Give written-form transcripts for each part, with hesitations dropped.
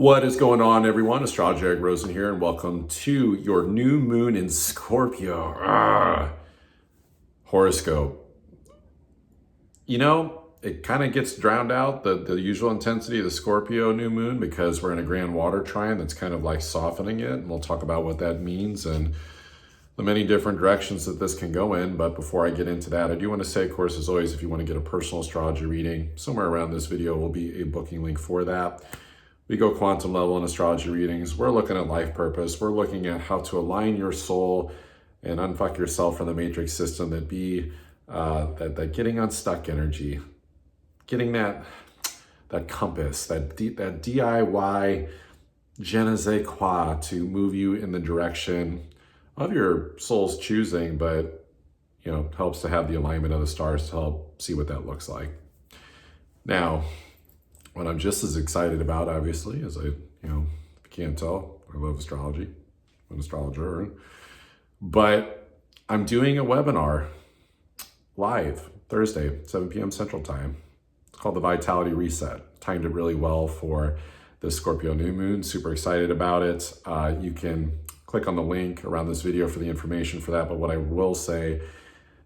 What is going on, everyone? Astrologer Eric Rosen here, and welcome to your new moon in Scorpio. Horoscope. You know, it kind of gets drowned out, the usual intensity of the Scorpio new moon, because we're in a grand water trine that's kind of like softening it. And we'll talk about what that means and the many different directions that this can go in. But before I get into that, I do want to say, of course, as always, if you want to get a personal astrology reading, somewhere around this video will be a booking link for that. We go quantum level in astrology readings. We're looking at life purpose. We're looking at how to align your soul and unfuck yourself from the matrix system, that getting unstuck energy, getting that compass, that DIY je ne sais quoi to move you in the direction of your soul's choosing, but helps to have the alignment of the stars to help see what that looks like. Now, what I'm just as excited about, obviously, as if you can't tell, I love astrology. I'm an astrologer. But I'm doing a webinar live Thursday, 7 p.m. Central Time. It's called the Vitality Reset. Timed it really well for the Scorpio new moon. Super excited about it. You can click on the link around this video for the information for that. But what I will say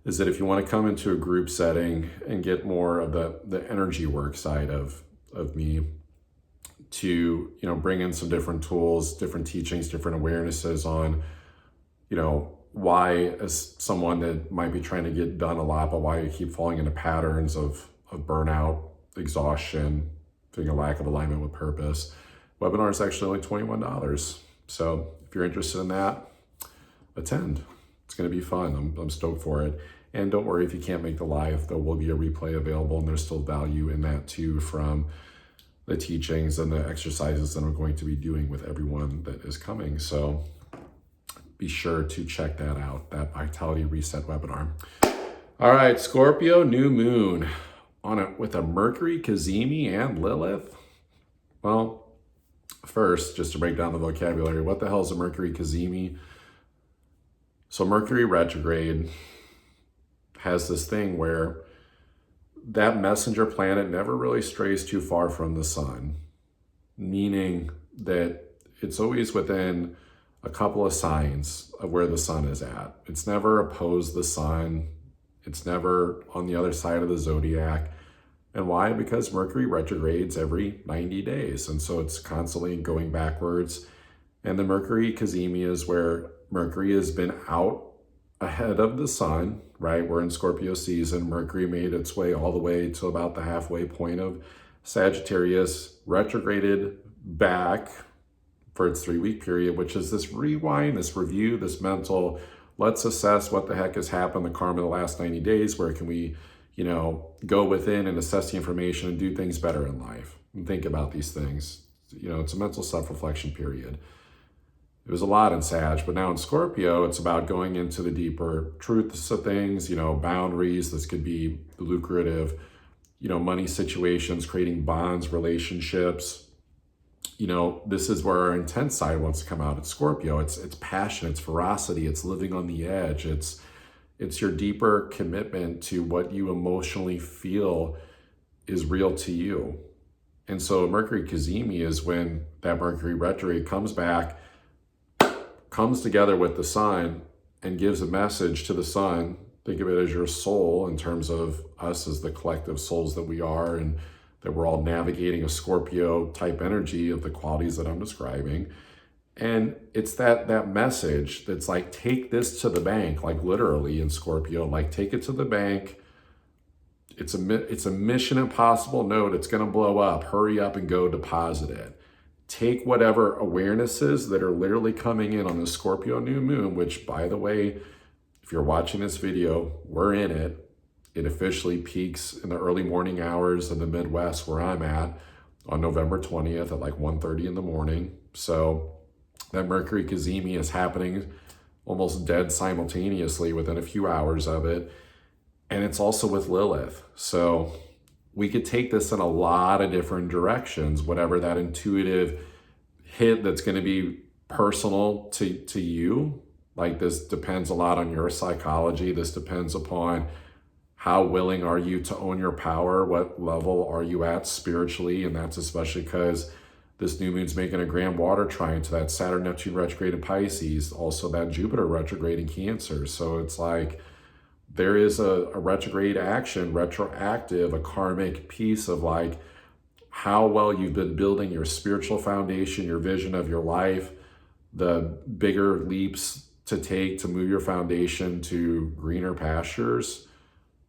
is that if you want to come into a group setting and get more of the energy work side of me, to bring in some different tools, different teachings, different awarenesses on why, as someone that might be trying to get done a lot, but why you keep falling into patterns of burnout, exhaustion, feeling a lack of alignment with purpose. Webinar is actually only $21. So if you're interested in that, attend. It's going to be fun. I'm stoked for it. And don't worry if you can't make the live, there will be a replay available, and there's still value in that too, from the teachings and the exercises that I'm going to be doing with everyone that is coming. So be sure to check that out, that Vitality Reset webinar. All right, Scorpio new moon on it with a Mercury, Cazimi, and Lilith. Well, first, just to break down the vocabulary, what the hell is a Mercury, Cazimi? So Mercury retrograde has this thing where that messenger planet never really strays too far from the sun, meaning that it's always within a couple of signs of where the sun is at. It's never opposed the sun. It's never on the other side of the zodiac. And why? Because Mercury retrogrades every 90 days. And so it's constantly going backwards. And the Mercury Cazimi is where Mercury has been out ahead of the sun, right? We're in Scorpio season. Mercury made its way all the way to about the halfway point of Sagittarius, retrograded back for its 3-week period, which is this rewind, this review, this mental, let's assess what the heck has happened, the karma of the last 90 days, where can we, go within and assess the information and do things better in life and think about these things. It's a mental self-reflection period. It was a lot in Sag, but now in Scorpio, it's about going into the deeper truths of things, boundaries. This could be lucrative, money situations, creating bonds, relationships. This is where our intense side wants to come out at Scorpio. It's passion, it's ferocity, it's living on the edge. It's your deeper commitment to what you emotionally feel is real to you. And so Mercury Cazimi is when that Mercury retrograde comes back, comes together with the sun and gives a message to the sun. Think of it as your soul in terms of us as the collective souls that we are, and that we're all navigating a Scorpio type energy of the qualities that I'm describing. And it's that message that's like, take this to the bank, like literally in Scorpio, like take it to the bank. It's a mission impossible note. It's going to blow up. Hurry up and go deposit it. Take whatever awarenesses that are literally coming in on the Scorpio new moon, which, by the way, if you're watching this video, we're in it. It officially peaks in the early morning hours in the Midwest where I'm at on November 20th at like 1:30 in the morning. So that Mercury Cazimi is happening almost dead simultaneously within a few hours of it. And it's also with Lilith. So we could take this in a lot of different directions, whatever that intuitive hit that's going to be personal to you. Like, this depends a lot on your psychology. This depends upon how willing are you to own your power? What level are you at spiritually? And that's especially because This new moon's making a grand water trine to that Saturn, Neptune retrograde in Pisces, also that Jupiter retrograde in Cancer. So it's like there is a retrograde action, retroactive, a karmic piece of like how well you've been building your spiritual foundation, your vision of your life, the bigger leaps to take to move your foundation to greener pastures,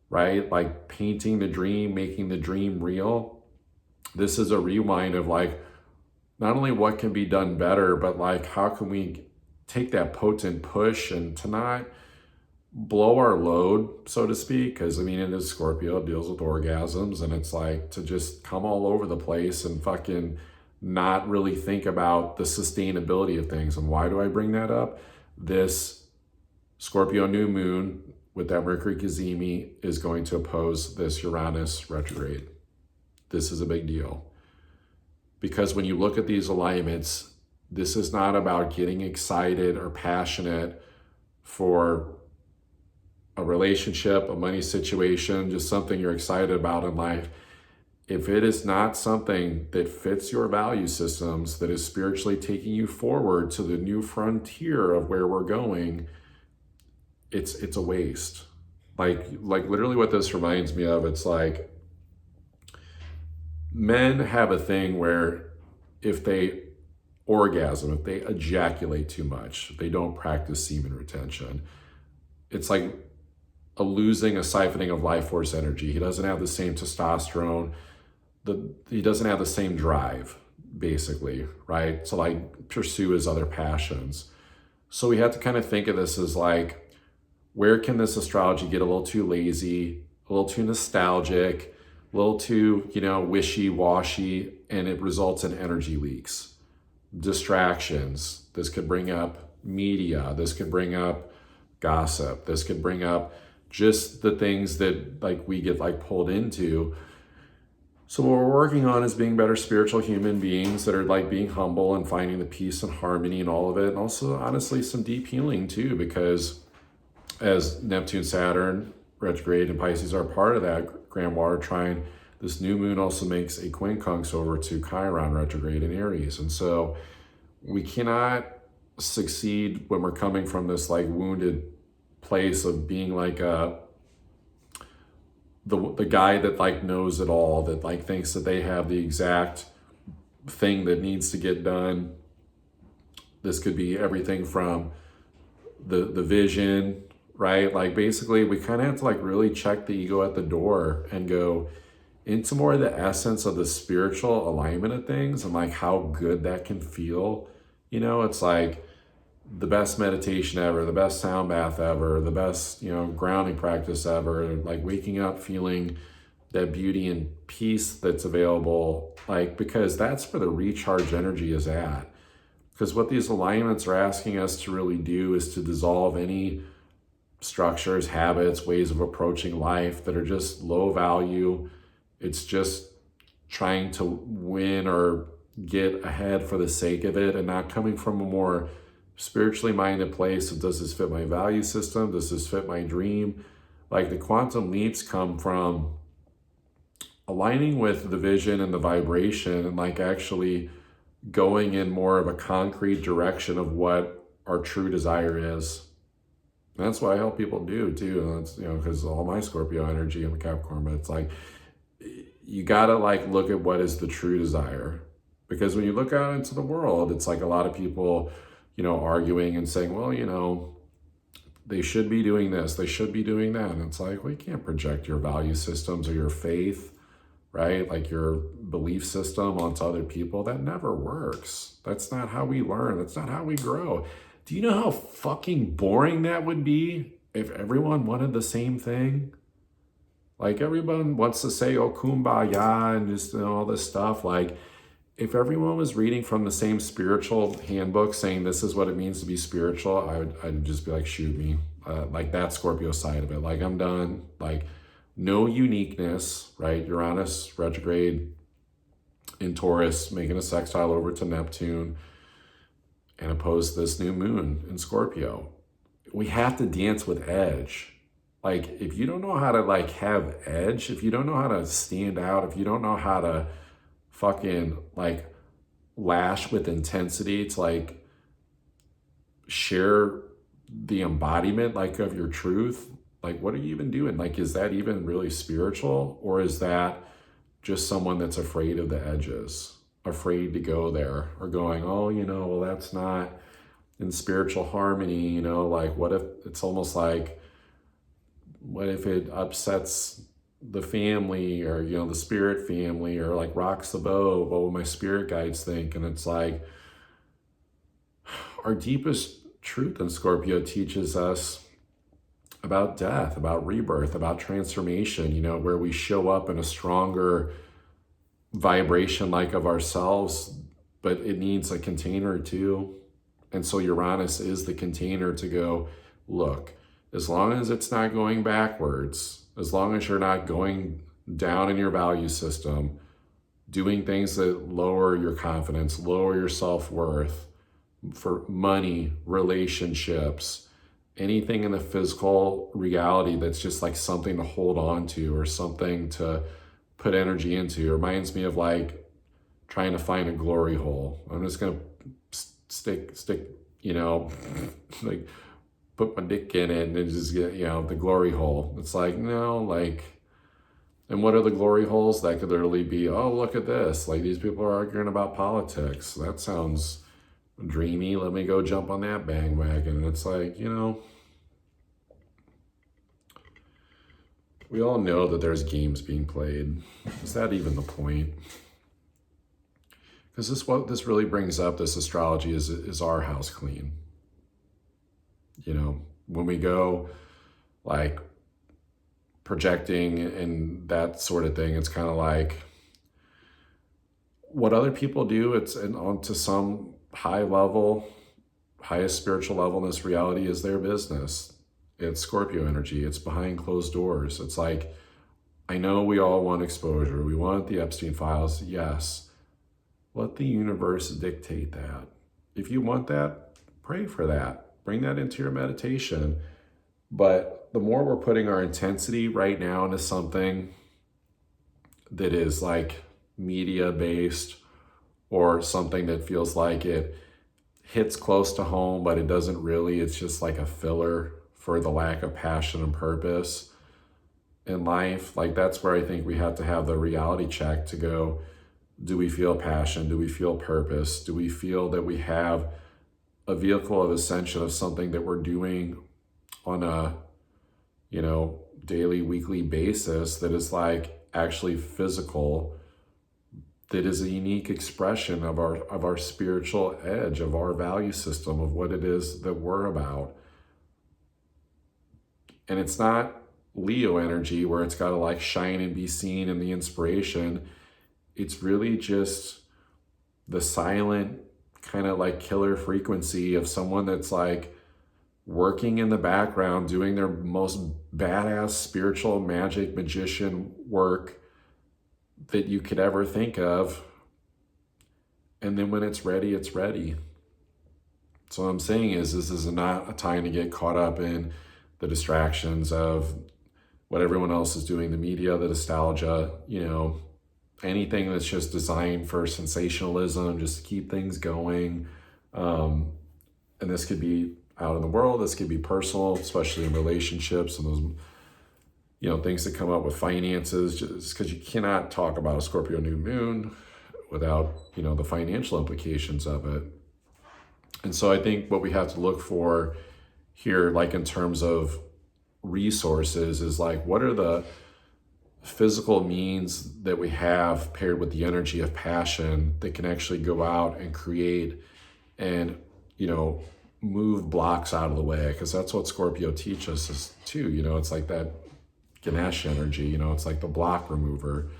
right? Like painting the dream, making the dream real. This is a rewind of like, not only what can be done better, but like how can we take that potent push and to not blow our load, so to speak, because I mean, it is Scorpio, it deals with orgasms, and it's like to just come all over the place and fucking not really think about the sustainability of things. And why do I bring that up? This Scorpio new moon with that Mercury Cazimi is going to oppose this Uranus retrograde. This is a big deal. Because when you look at these alignments, this is not about getting excited or passionate for a relationship, a money situation, just something you're excited about in life. If it is not something that fits your value systems, that is spiritually taking you forward to the new frontier of where we're going, it's a waste. Like literally what this reminds me of, it's like men have a thing where if they orgasm, if they ejaculate too much, if they don't practice semen retention, it's like a losing, a siphoning of life force energy. He doesn't have the same testosterone. He doesn't have the same drive, basically, right? To like pursue his other passions. So we have to kind of think of this as like, where can this astrology get a little too lazy, a little too nostalgic, a little too, wishy-washy, and it results in energy leaks, distractions. This could bring up media. This could bring up gossip. This could bring up just the things that like we get like pulled into. So what we're working on is being better spiritual human beings that are like being humble and finding the peace and harmony and all of it. And also honestly some deep healing too, because as Neptune, Saturn, retrograde and Pisces are part of that grand water trine, this new moon also makes a quincunx over to Chiron retrograde in Aries. And so we cannot succeed when we're coming from this like wounded place of being like the guy that like knows it all, that like thinks that they have the exact thing that needs to get done. This could be everything from the vision, right? Like basically we kind of have to like really check the ego at the door and go into more of the essence of the spiritual alignment of things and like how good that can feel. It's like the best meditation ever, the best sound bath ever, the best, grounding practice ever, like waking up feeling that beauty and peace that's available, like, because that's where the recharge energy is at. Because what these alignments are asking us to really do is to dissolve any structures, habits, ways of approaching life that are just low value. It's just trying to win or get ahead for the sake of it and not coming from a more spiritually minded place of, does this fit my value system? Does this fit my dream? Like the quantum leaps come from aligning with the vision and the vibration and like actually going in more of a concrete direction of what our true desire is. And that's what I help people do too. And that's, because all my Scorpio energy and the Capricorn, but it's like, you gotta like look at what is the true desire. Because when you look out into the world, it's like a lot of people, arguing and saying, well, they should be doing this, they should be doing that. And it's like, well, you can't project your value systems or your faith, right? Like your belief system onto other people. That never works. That's not how we learn. That's not how we grow. Do you know how fucking boring that would be if everyone wanted the same thing? Like everyone wants to say, oh, kumbaya and just all this stuff. Like if everyone was reading from the same spiritual handbook saying this is what it means to be spiritual, I'd just be like, shoot me. Like that Scorpio side of it. Like I'm done. Like no uniqueness, right? Uranus retrograde in Taurus, making a sextile over to Neptune and oppose this new moon in Scorpio. We have to dance with edge. Like if you don't know how to like have edge, if you don't know how to stand out, if you don't know how to fucking like lash with intensity to like share the embodiment like of your truth, like what are you even doing? Like, is that even really spiritual, or is that just someone that's afraid of the edges, afraid to go there, or going, oh, well, that's not in spiritual harmony, like what if it's almost like, what if it upsets the family, or the spirit family, or like rocks the boat, what will my spirit guides think? And it's like, our deepest truth in Scorpio teaches us about death, about rebirth, about transformation, where we show up in a stronger vibration like of ourselves, but it needs a container too. And so Uranus is the container to go, look, as long as it's not going backwards, as long as you're not going down in your value system, doing things that lower your confidence, lower your self-worth, for money, relationships, anything in the physical reality that's just like something to hold on to or something to put energy into. It reminds me of like trying to find a glory hole. I'm just going to stick, like put my dick in it and then just get, the glory hole. It's like, no, like, and what are the glory holes? That could literally be, oh, look at this. Like these people are arguing about politics. That sounds dreamy. Let me go jump on that bandwagon. And it's like, we all know that there's games being played. Is that even the point? Because what this really brings up, this astrology, is our house clean. When we go like projecting and that sort of thing, it's kind of like what other people do. It's on to some high level, highest spiritual level in this reality is their business. It's Scorpio energy. It's behind closed doors. It's like, I know we all want exposure. We want the Epstein files. Yes. Let the universe dictate that. If you want that, pray for that. Bring that into your meditation. But the more we're putting our intensity right now into something that is like media based, or something that feels like it hits close to home, but it doesn't really, it's just like a filler for the lack of passion and purpose in life. Like that's where I think we have to have the reality check to go, do we feel passion? Do we feel purpose? Do we feel that we have a vehicle of ascension of something that we're doing on a, daily, weekly basis that is like actually physical, that is a unique expression of our spiritual edge, of our value system, of what it is that we're about. And it's not Leo energy where it's got to like shine and be seen and the inspiration. It's really just the silent kind of like killer frequency of someone that's like working in the background, doing their most badass spiritual magic magician work that you could ever think of. And then when it's ready, it's ready. So what I'm saying is, this is not a time to get caught up in the distractions of what everyone else is doing, the media, the nostalgia, anything that's just designed for sensationalism, just to keep things going. And this could be out in the world, this could be personal, especially in relationships and those, things that come up with finances, just because you cannot talk about a Scorpio new moon without, the financial implications of it. And so I think what we have to look for here, like in terms of resources, is like, what are the physical means that we have paired with the energy of passion that can actually go out and create and, move blocks out of the way? Because that's what Scorpio teaches us too. It's like that Ganesh energy, it's like the block remover.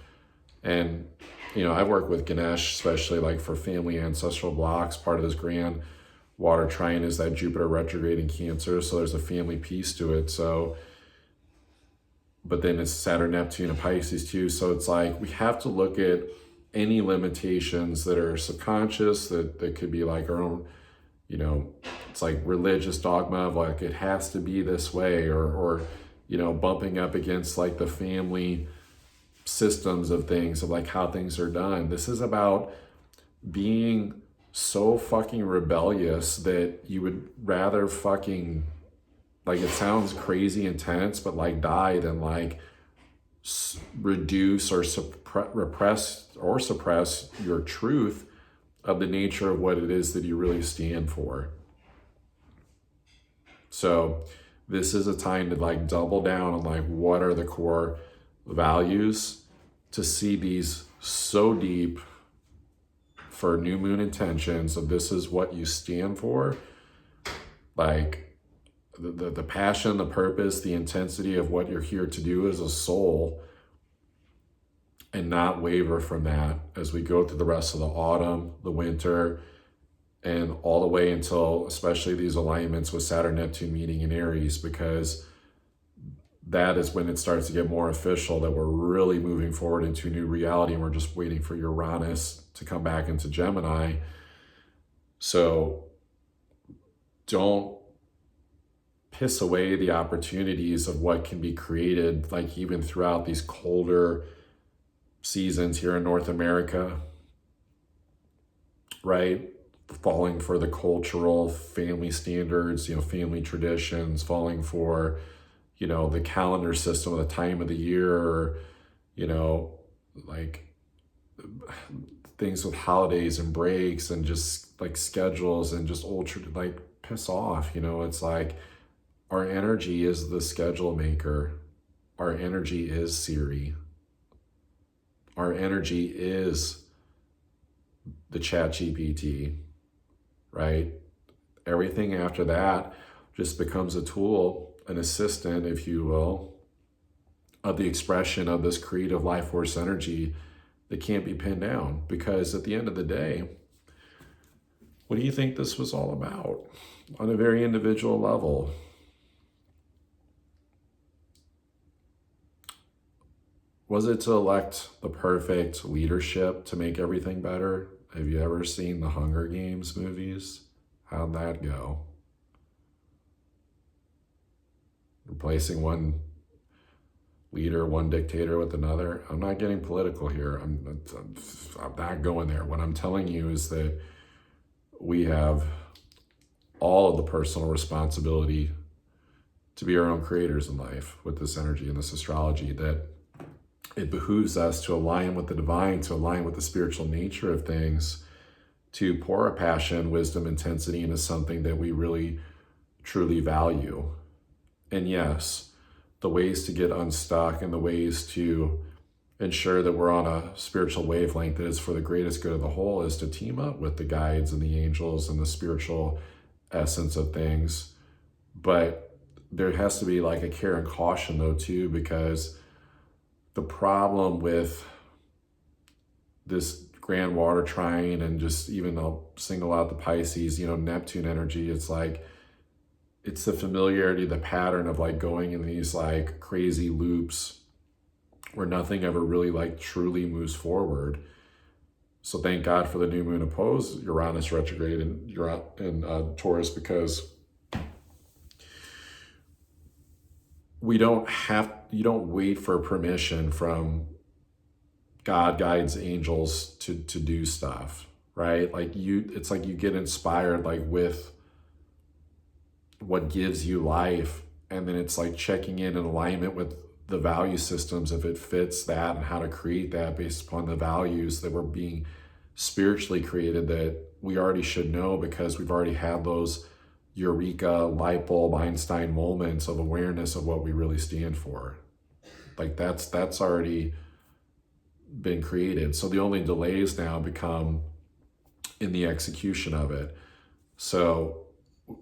And, I've worked with Ganesh, especially like for family ancestral blocks. Part of this grand water trine is that Jupiter retrograde in Cancer. So there's a family piece to it. So, but then it's Saturn, Neptune, and Pisces too. So it's like, we have to look at any limitations that are subconscious, that could be like our own, it's like religious dogma of like, it has to be this way, or bumping up against like the family systems of things, of like how things are done. This is about being so fucking rebellious that you would rather fucking, like, it sounds crazy intense, but like die than like reduce or suppress your truth of the nature of what it is that you really stand for. So this is a time to like double down on like what are the core values, to see these so deep for new moon intentions of this is what you stand for, like the passion, the purpose, the intensity of what you're here to do as a soul, and not waver from that as we go through the rest of the autumn, the winter, and all the way until especially these alignments with Saturn, Neptune meeting in Aries, because that is when it starts to get more official that we're really moving forward into a new reality, and we're just waiting for Uranus to come back into Gemini. So don't piss away the opportunities of what can be created, like even throughout these colder seasons here in North America, right? Falling for the cultural family standards, family traditions, falling for, the calendar system of the time of the year, or, like things with holidays and breaks and just like schedules and just like piss off. It's like our energy is the schedule maker. Our energy is Siri. Our energy is the Chat GPT, right? Everything after that just becomes a tool, an assistant, if you will, of the expression of this creative life force energy that can't be pinned down. Because at the end of the day, what do you think this was all about on a very individual level? Was it to elect the perfect leadership to make everything better? Have you ever seen the Hunger Games movies? How'd that go? Replacing one leader, one dictator with another. I'm not getting political here. I'm not going there. What I'm telling you is that we have all of the personal responsibility to be our own creators in life with this energy and this astrology, that it behooves us to align with the divine, to align with the spiritual nature of things, to pour our passion, wisdom, intensity into something that we really, truly value. And yes, the ways to get unstuck and the ways to ensure that we're on a spiritual wavelength that is for the greatest good of the whole is to team up with the guides and the angels and the spiritual essence of things. But there has to be like a care and caution though too, because the problem with this grand water trine, and just even I'll single out the Pisces, Neptune energy, it's like, it's the familiarity, the pattern of like going in these like crazy loops where nothing ever really like truly moves forward. So thank God for the new moon opposed Uranus retrograde in Taurus, because you don't wait for permission from God, guides, angels to do stuff, right? Like it's like you get inspired like with what gives you life, and then it's like checking in alignment with the value systems, if it fits that, and how to create that based upon the values that were being spiritually created, that we already should know because we've already had those eureka, light bulb, Einstein moments of awareness of what we really stand for. Like that's already been created. So the only delays now become in the execution of it. So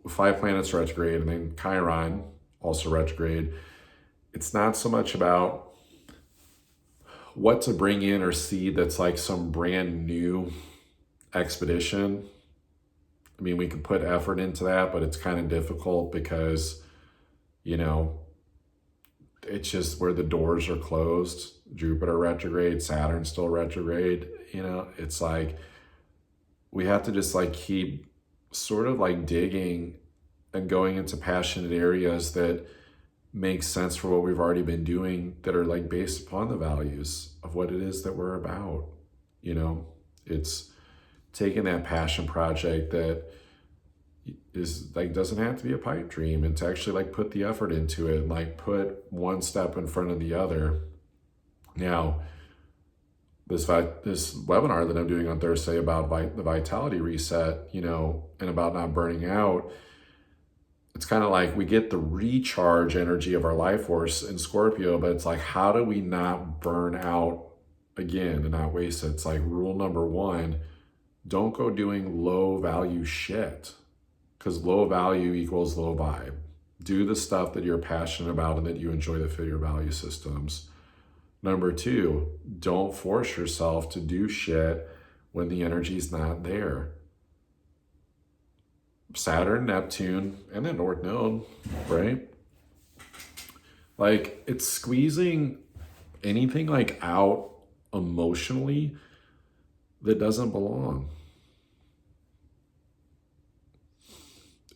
5 planets retrograde, and then Chiron also retrograde. It's not so much about what to bring in or see that's like some brand new expedition. I mean, we could put effort into that, but it's kind of difficult because, it's just where the doors are closed. Jupiter retrograde, Saturn still retrograde. It's like we have to just like keep sort of like digging and going into passionate areas that make sense for what we've already been doing, that are like based upon the values of what it is that we're about. It's taking that passion project that is like, doesn't have to be a pipe dream, and to actually like put the effort into it and like put one step in front of the other. Now, this webinar that I'm doing on Thursday about the vitality reset, you know, and about not burning out, it's kind of like we get the recharge energy of our life force in Scorpio, but it's like, how do we not burn out again and not waste it? It's like rule number one, don't go doing low value shit, because low value equals low vibe. Do the stuff that you're passionate about and that you enjoy that fit your value systems. Number two, don't force yourself to do shit when the energy's not there. Saturn, Neptune, and then North Node, right? Like, it's squeezing anything like out emotionally that doesn't belong.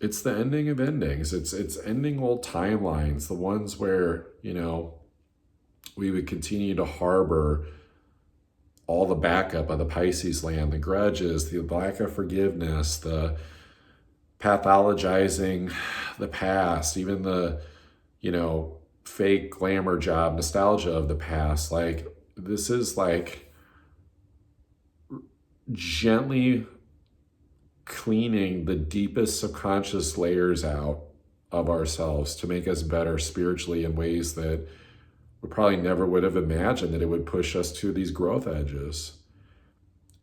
It's the ending of endings. It's ending old timelines, the ones where, you know, we would continue to harbor all the backup of the Pisces land, the grudges, the lack of forgiveness, the pathologizing the past, even the, you know, fake glamour job, nostalgia of the past. Like, this is like gently cleaning the deepest subconscious layers out of ourselves to make us better spiritually in ways that we probably never would have imagined that it would push us to these growth edges.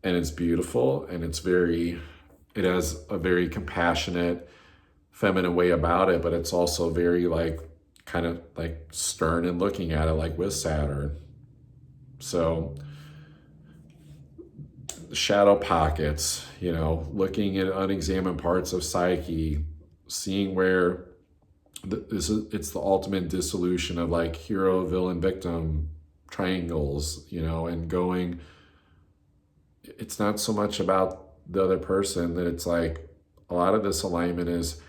And it's beautiful, and it has a very compassionate, feminine way about it, but it's also very like, kind of like stern and looking at it, like with Saturn. So shadow pockets, you know, looking at unexamined parts of psyche, seeing where it's the ultimate dissolution of like hero, villain, victim triangles, you know, and going, it's not so much about the other person, that it's like a lot of this alignment is,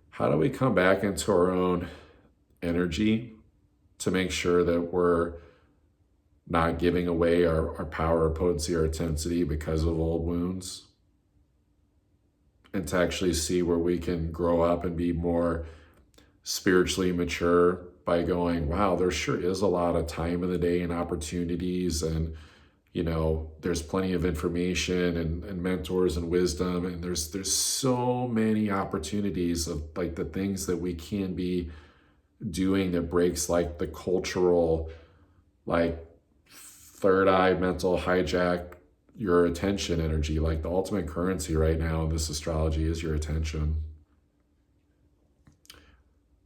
how do we come back into our own energy to make sure that we're not giving away our power, or potency, or intensity because of old wounds, and to actually see where we can grow up and be more spiritually mature by going, wow, there sure is a lot of time in the day and opportunities, and, you know, there's plenty of information and mentors and wisdom, and there's so many opportunities of like the things that we can be doing that breaks like the cultural, like third eye mental hijack your attention energy. Like the ultimate currency right now in this astrology is your attention,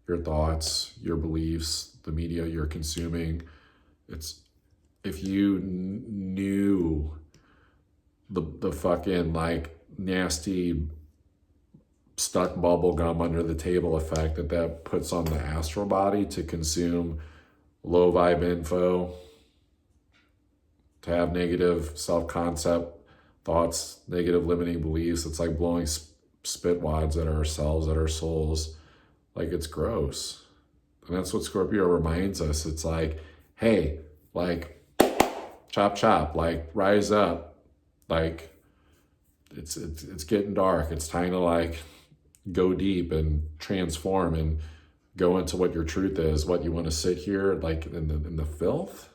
your thoughts, your beliefs, the media you're consuming. It's, if you knew the fucking like nasty stuck bubble gum under the table effect that puts on the astral body to consume low vibe info, to have negative self-concept thoughts, negative limiting beliefs, it's like blowing spit wads at ourselves, at our souls. Like, it's gross. And that's what Scorpio reminds us. It's like, hey, like, chop chop, like, rise up. Like, it's getting dark. It's time to like go deep and transform and go into what your truth is. What you want to sit here like in the filth?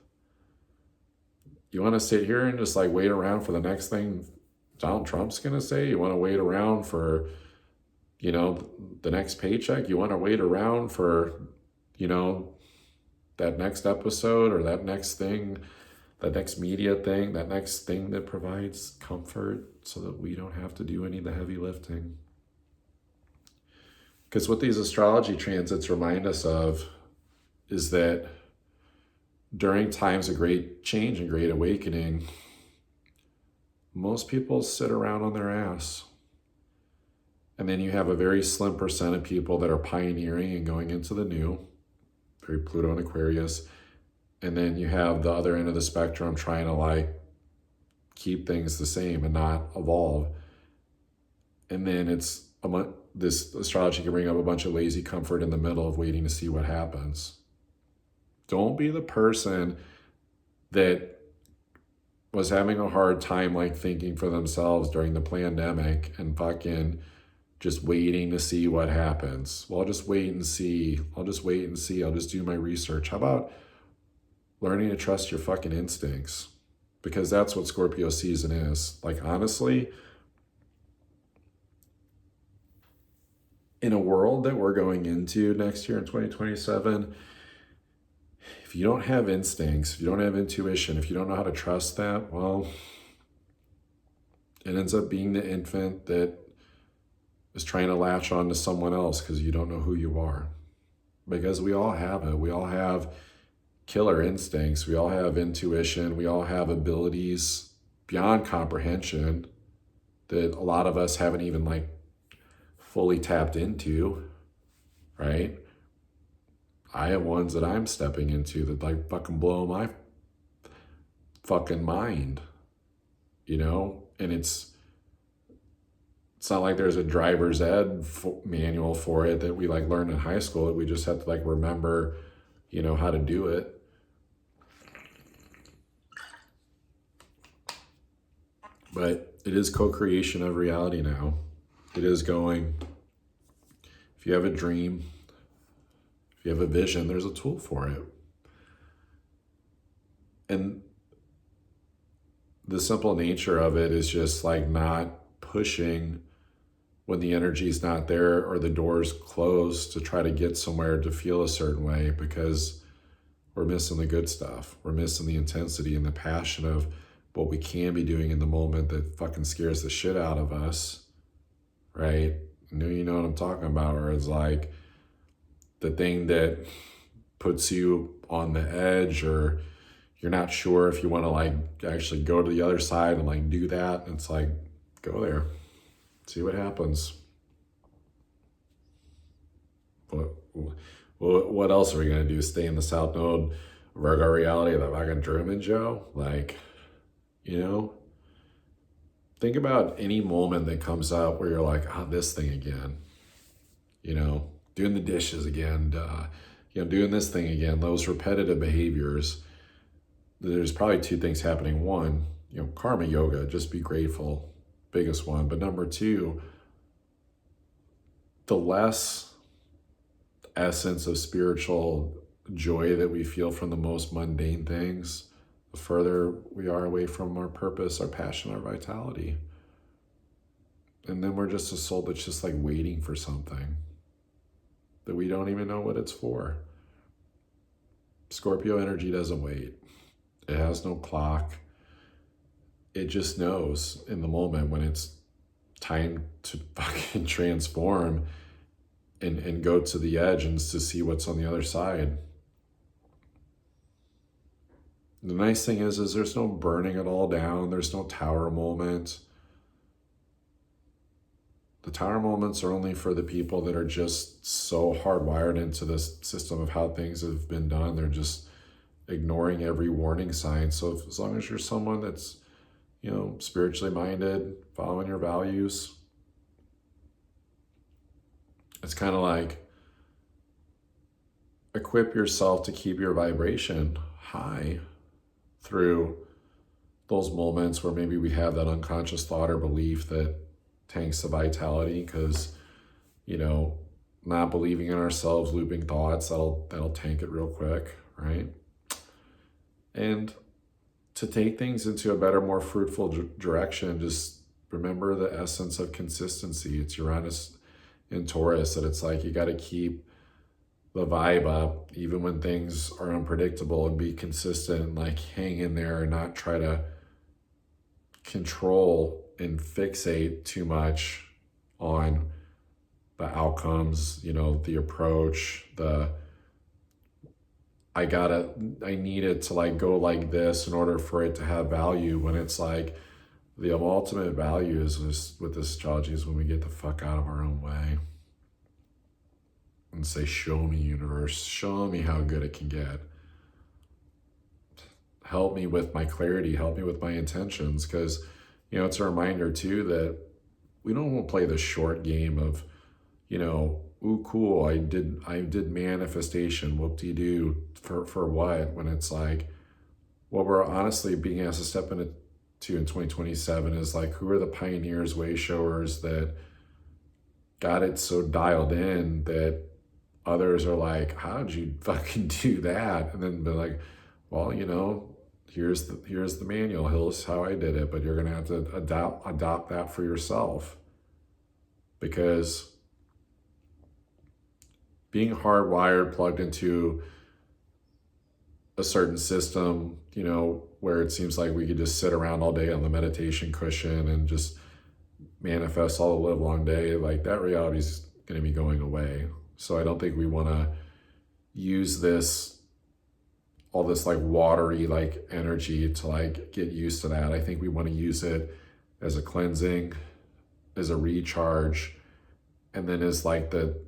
You want to sit here and just like wait around for the next thing Donald Trump's going to say? You want to wait around for, you know, the next paycheck? You want to wait around for, you know, that next episode or that next thing, that next media thing, that next thing that provides comfort so that we don't have to do any of the heavy lifting? Because what these astrology transits remind us of is that during times of great change and great awakening, most people sit around on their ass. And then you have a very slim percent of people that are pioneering and going into the new, very Pluto and Aquarius. And then you have the other end of the spectrum trying to like keep things the same and not evolve. And then this astrology can bring up a bunch of lazy comfort in the middle of waiting to see what happens. Don't be the person that, was having a hard time like thinking for themselves during the pandemic and fucking just waiting to see what happens. Well, I'll just wait and see. I'll just wait and see. I'll just do my research. How about learning to trust your fucking instincts? Because that's what Scorpio season is. Like, honestly, in a world that we're going into next year in 2027, if you don't have instincts, if you don't have intuition, if you don't know how to trust that, well, it ends up being the infant that is trying to latch on to someone else because you don't know who you are. Because we all have it. We all have killer instincts. We all have intuition. We all have abilities beyond comprehension that a lot of us haven't even like fully tapped into, right? I have ones that I'm stepping into that like fucking blow my fucking mind, you know? And it's not like there's a driver's ed manual for it that we like learned in high school. We just have to like remember, you know, how to do it. But it is co-creation of reality now. It is going, if you have a dream, if you have a vision, there's a tool for it. And the simple nature of it is just like not pushing when the energy's not there or the door's closed to try to get somewhere to feel a certain way, because we're missing the good stuff. We're missing the intensity and the passion of what we can be doing in the moment that fucking scares the shit out of us, right? You know what I'm talking about, where it's like the thing that puts you on the edge, or you're not sure if you want to like actually go to the other side and like do that. And it's like, go there, see what happens. What else are we going to do? Stay in the South Node Virgo reality of that fucking Truman Joe? Like, you know, think about any moment that comes up where you're like, this thing again, you know, doing the dishes again, you know, doing this thing again, those repetitive behaviors. There's probably two things happening. One, you know, karma yoga, just be grateful, biggest one. But number two, the less essence of spiritual joy that we feel from the most mundane things, the further we are away from our purpose, our passion, our vitality. And then we're just a soul that's just like waiting for something that we don't even know what it's for. Scorpio energy doesn't wait. It has no clock. It just knows in the moment when it's time to fucking transform and go to the edge and to see what's on the other side. The nice thing is there's no burning it all down. There's no tower moment. The tower moments are only for the people that are just so hardwired into this system of how things have been done. They're just ignoring every warning sign. So as long as you're someone that's, you know, spiritually minded, following your values, it's kind of like equip yourself to keep your vibration high through those moments where maybe we have that unconscious thought or belief that tanks the vitality, because, you know, not believing in ourselves, looping thoughts, that'll tank it real quick, right? And to take things into a better, more fruitful direction, just remember the essence of consistency. It's Uranus in Taurus, that it's like you got to keep the vibe up even when things are unpredictable, and be consistent and like hang in there and not try to control and fixate too much on the outcomes, you know, the approach, I need it to like go like this in order for it to have value, when it's like the ultimate value is just, with this astrology, is when we get the fuck out of our own way and say, show me, universe, show me how good it can get. Help me with my clarity, help me with my intentions, because, you know, it's a reminder too that we don't want to play the short game of, you know, ooh, cool, I did manifestation, whoop-de-doo, for what? When it's like, what we're honestly being asked to step to in 2027 is like, who are the pioneers, way showers that got it so dialed in that others are like, how'd you fucking do that? And then be like, well, here's the manual. Here's how I did it, but you're gonna have to adopt that for yourself. Because being hardwired, plugged into a certain system, where it seems like we could just sit around all day on the meditation cushion and just manifest all the live long day, like that reality is going to be going away. So I don't think we want to use all this like watery like energy to like get used to that. I think we want to use it as a cleansing, as a recharge, and then as like the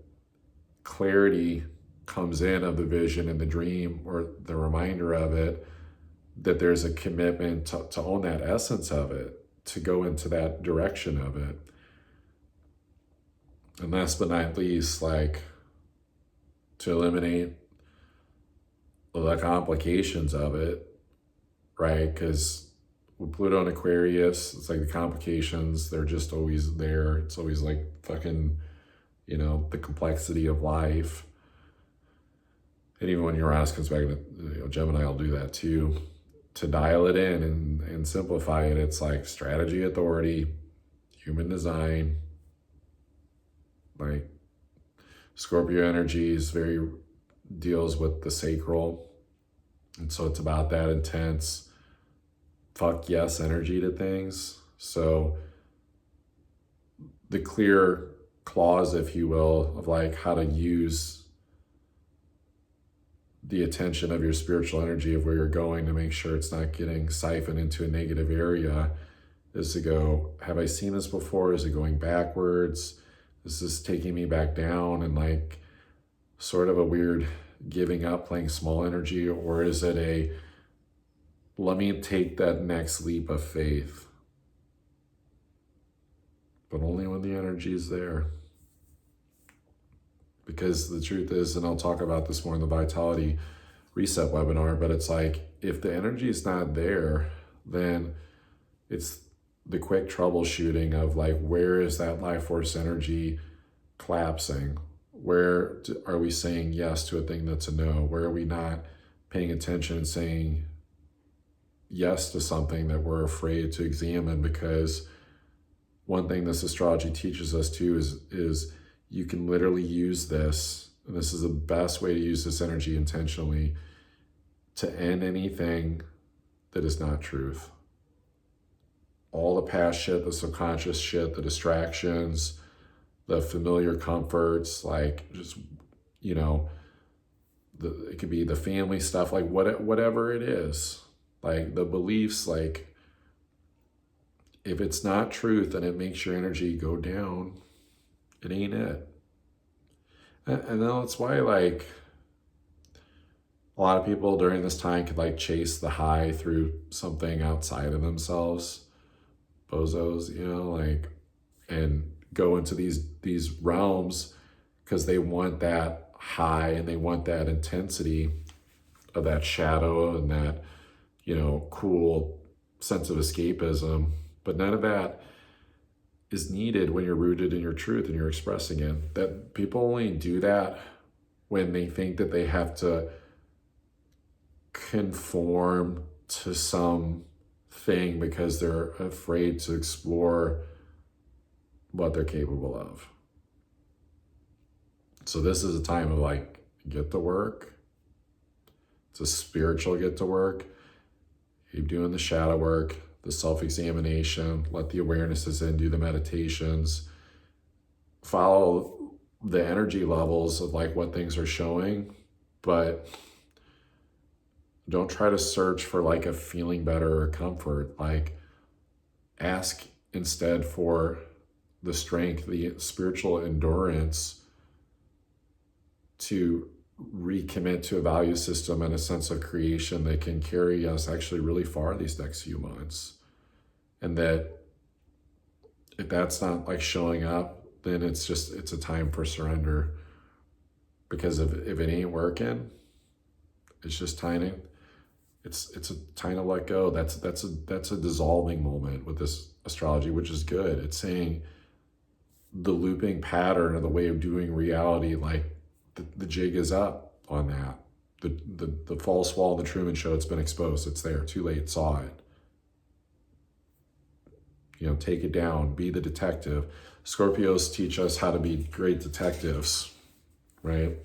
clarity comes in of the vision and the dream, or the reminder of it, that there's a commitment to own that essence of it, to go into that direction of it. And last but not least, like, to eliminate the complications of it, right? Because with Pluto and Aquarius, it's like the complications, they're just always there. It's always like fucking, the complexity of life. And even when Uranus comes back to Gemini, will do that too. To dial it in and simplify it, it's like strategy, authority, human design. Like Scorpio energy deals with the sacral. And so it's about that intense fuck yes energy to things. So the clear clause, if you will, of like how to use the attention of your spiritual energy of where you're going to make sure it's not getting siphoned into a negative area, is to go, have I seen this before? Is it going backwards? Is this taking me back down and like sort of a weird giving up, playing small energy? Or is it let me take that next leap of faith, but only when the energy is there? Because the truth is, and I'll talk about this more in the Vitality Reset webinar, but it's like, if the energy is not there, then it's the quick troubleshooting of like, where is that life force energy collapsing? Where are we saying yes to a thing that's a no? Where are we not paying attention and saying yes to something that we're afraid to examine? Because one thing this astrology teaches us too is you can literally use this, and this is the best way to use this energy intentionally, to end anything that is not truth. All the past shit, the subconscious shit, the distractions, the familiar comforts, like just, it could be the family stuff, like whatever it is, like the beliefs, like if it's not truth and it makes your energy go down, it ain't it. And then that's why like a lot of people during this time could like chase the high through something outside of themselves, bozos, and go into these realms because they want that high and they want that intensity of that shadow and that, cool sense of escapism. But none of that is needed when you're rooted in your truth and you're expressing it. That people only do that when they think that they have to conform to some thing because they're afraid to explore what they're capable of. So this is a time of like, get to work. It's a spiritual get to work. Keep doing the shadow work, the self-examination, let the awarenesses in, do the meditations, follow the energy levels of like what things are showing, but don't try to search for like a feeling better or comfort. Like ask instead for the strength, the spiritual endurance to recommit to a value system and a sense of creation that can carry us actually really far these next few months. And that if that's not like showing up, then it's a time for surrender. Because if it ain't working, it's just timing. It's a time to let go. That's a dissolving moment with this astrology, which is good. It's saying the looping pattern or the way of doing reality, like the jig is up on that. The false wall in the Truman Show, it's been exposed. It's there. Too late. Saw it. Take it down. Be the detective. Scorpios teach us how to be great detectives, right?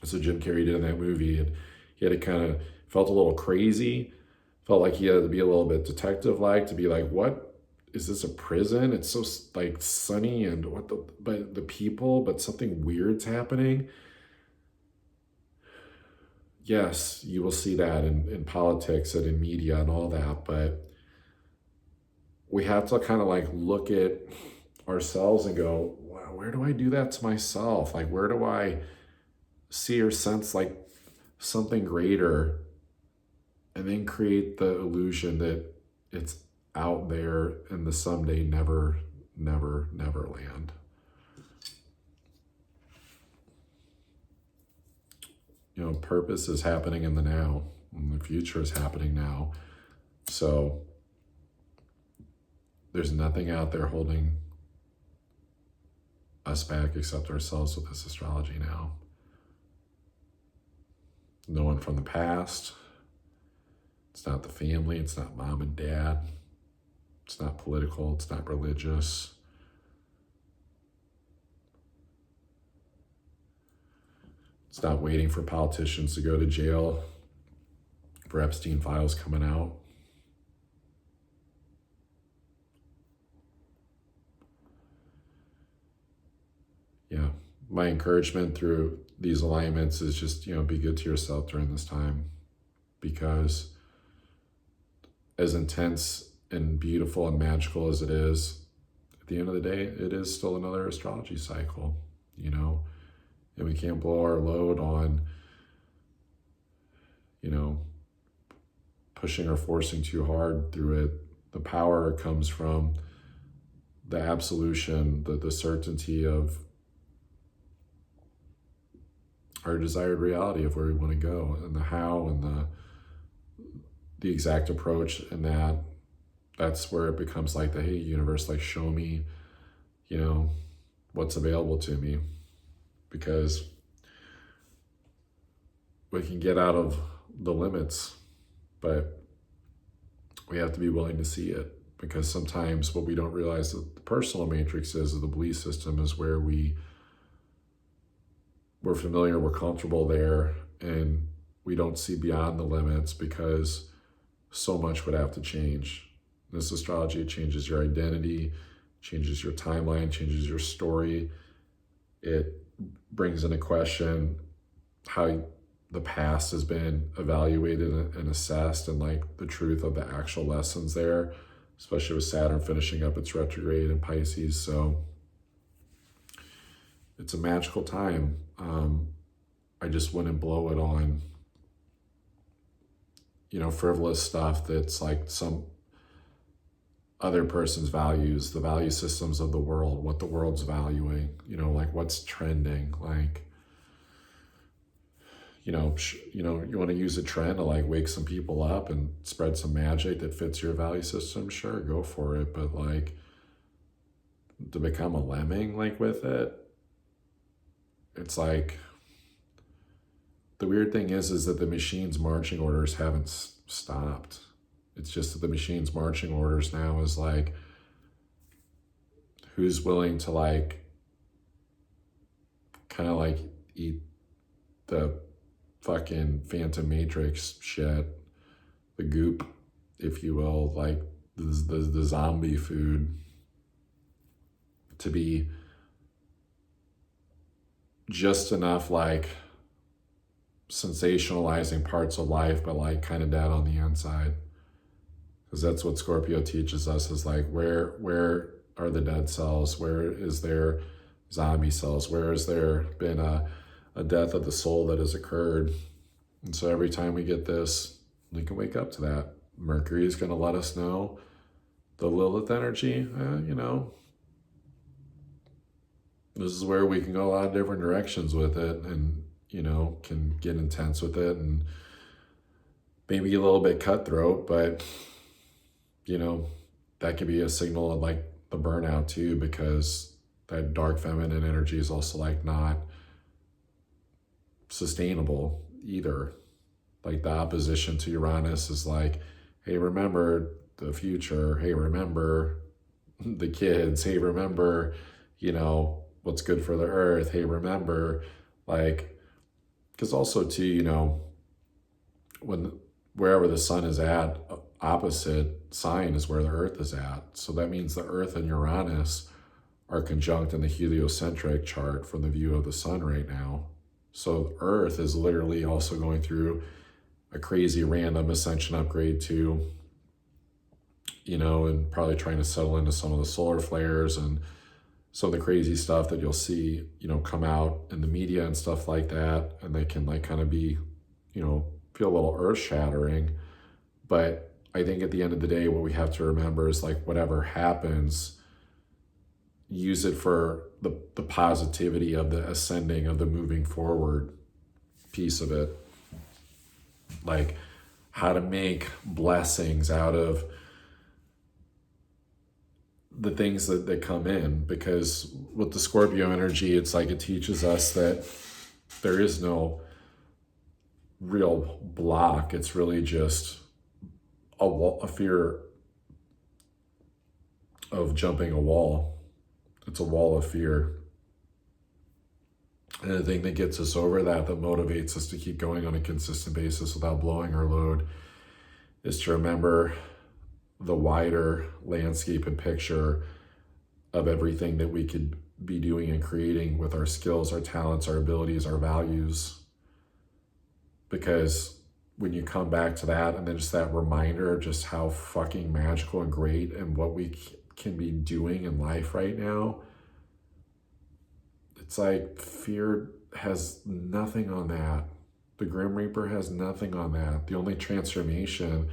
That's what Jim Carrey did in that movie. And he had to kind of, felt a little crazy. Felt like he had to be a little bit detective-like, to be like, what? Is this a prison? It's so like sunny and but the people, but something weird's happening. Yes, you will see that in politics and in media and all that, but we have to kind of like look at ourselves and go, wow, where do I do that to myself? Like, where do I see or sense like something greater, and then create the illusion that it's out there in the someday never land. Purpose is happening in the now, and the future is happening now. So there's nothing out there holding us back except ourselves with this astrology now. No one from the past. It's not the family. It's not mom and dad. It's not political. It's not religious. It's not waiting for politicians to go to jail for Epstein files coming out. Yeah, my encouragement through these alignments is just, be good to yourself during this time, because as intense and beautiful and magical as it is, at the end of the day, it is still another astrology cycle, and we can't blow our load on, pushing or forcing too hard through it. The power comes from the absolution, the certainty of our desired reality of where we want to go, and the how, and the exact approach, and that's where it becomes like the, hey, universe, like, show me, what's available to me, because we can get out of the limits, but we have to be willing to see it, because sometimes what we don't realize that the personal matrix is, or the belief system, is where we're familiar, we're comfortable there, and we don't see beyond the limits, because so much would have to change. This astrology changes your identity, changes your timeline, changes your story. It brings into question how the past has been evaluated and assessed, and like the truth of the actual lessons there, especially with Saturn finishing up its retrograde in Pisces. So it's a magical time. I just wouldn't blow it on, frivolous stuff that's like some other person's values, the value systems of the world, what the world's valuing, like what's trending, like, you want to use a trend to like wake some people up and spread some magic that fits your value system, sure, go for it. But like, to become a lemming like with it, it's like, the weird thing is that the machine's marching orders haven't stopped. It's just that the machine's marching orders now is like, who's willing to like, kind of like eat the fucking Phantom Matrix shit, the goop, if you will, like the zombie food, to be just enough like sensationalizing parts of life, but like kind of dead on the inside. Because that's what Scorpio teaches us, is like, where are the dead cells? Where is there zombie cells? Where has there been a death of the soul that has occurred? And so every time we get this, we can wake up to that. Mercury is going to let us know. The Lilith energy, this is where we can go a lot of different directions with it, and, can get intense with it and maybe a little bit cutthroat, but that could be a signal of like the burnout too, because that dark feminine energy is also like not sustainable either. Like the opposition to Uranus is like, hey, remember the future. Hey, remember the kids. Hey, remember, what's good for the earth. Hey, remember, like, because also too, wherever the sun is at, opposite sign is where the earth is at. So that means the earth and Uranus are conjunct in the heliocentric chart from the view of the sun right now. So earth is literally also going through a crazy random ascension upgrade too, and probably trying to settle into some of the solar flares and some of the crazy stuff that you'll see, come out in the media and stuff like that. And they can like kind of be, feel a little earth shattering. But I think at the end of the day, what we have to remember is like whatever happens, use it for the positivity of the ascending, of the moving forward piece of it. Like how to make blessings out of the things that come in. Because with the Scorpio energy, it's like it teaches us that there is no real block. It's really just a fear of jumping a wall. It's a wall of fear. And the thing that gets us over that motivates us to keep going on a consistent basis without blowing our load, is to remember the wider landscape and picture of everything that we could be doing and creating with our skills, our talents, our abilities, our values. Because when you come back to that, and then just that reminder of just how fucking magical and great and what we can be doing in life right now, it's like fear has nothing on that. The Grim Reaper has nothing on that. The only transformation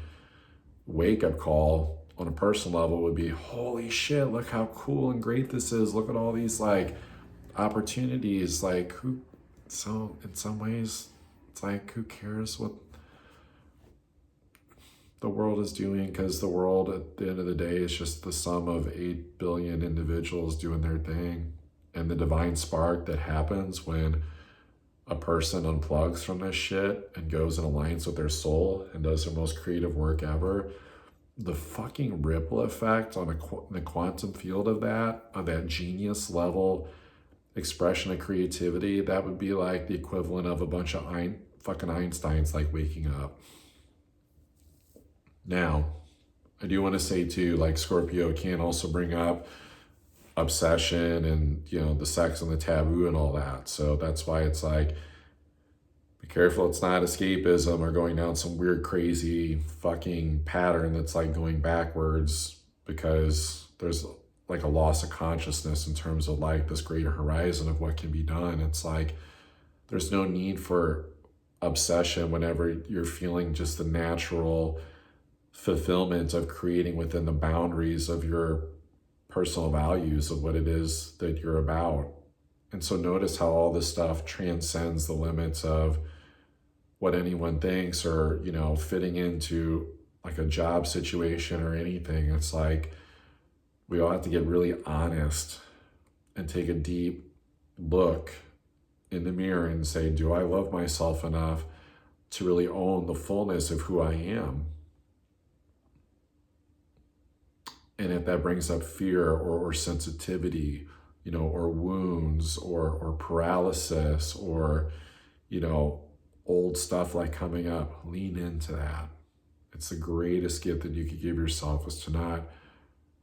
wake-up call on a personal level would be, holy shit, look how cool and great this is. Look at all these like opportunities. Like so in some ways, it's like, who cares what the world is doing? Because the world at the end of the day is just the sum of 8 billion individuals doing their thing. And the divine spark that happens when a person unplugs from this shit and goes in alliance with their soul and does their most creative work ever, the fucking ripple effect on the quantum field of that genius level expression of creativity, that would be like the equivalent of a bunch of fucking Einsteins like waking up. Now, I do want to say too, like Scorpio can also bring up obsession and the sex and the taboo and all that. So that's why it's like, be careful it's not escapism or going down some weird crazy fucking pattern that's like going backwards, because there's like a loss of consciousness in terms of like this greater horizon of what can be done. It's like there's no need for obsession whenever you're feeling just the natural fulfillment of creating within the boundaries of your personal values of what it is that you're about. And so notice how all this stuff transcends the limits of what anyone thinks or, fitting into like a job situation or anything. It's like we all have to get really honest and take a deep look in the mirror and say, do I love myself enough to really own the fullness of who I am? And if that brings up fear or sensitivity, or wounds or paralysis or, old stuff like coming up, lean into that. It's the greatest gift that you could give yourself, is to not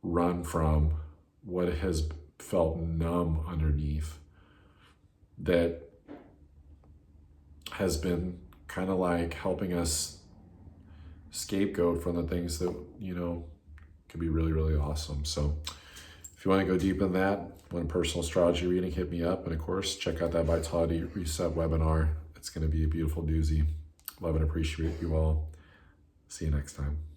run from what has felt numb underneath, that has been kind of like helping us scapegoat from the things that, could be really, really awesome. So if you want to go deep in that, want a personal astrology reading, hit me up. And of course, check out that Vitality Reset webinar. It's going to be a beautiful doozy. Love and appreciate you all. See you next time.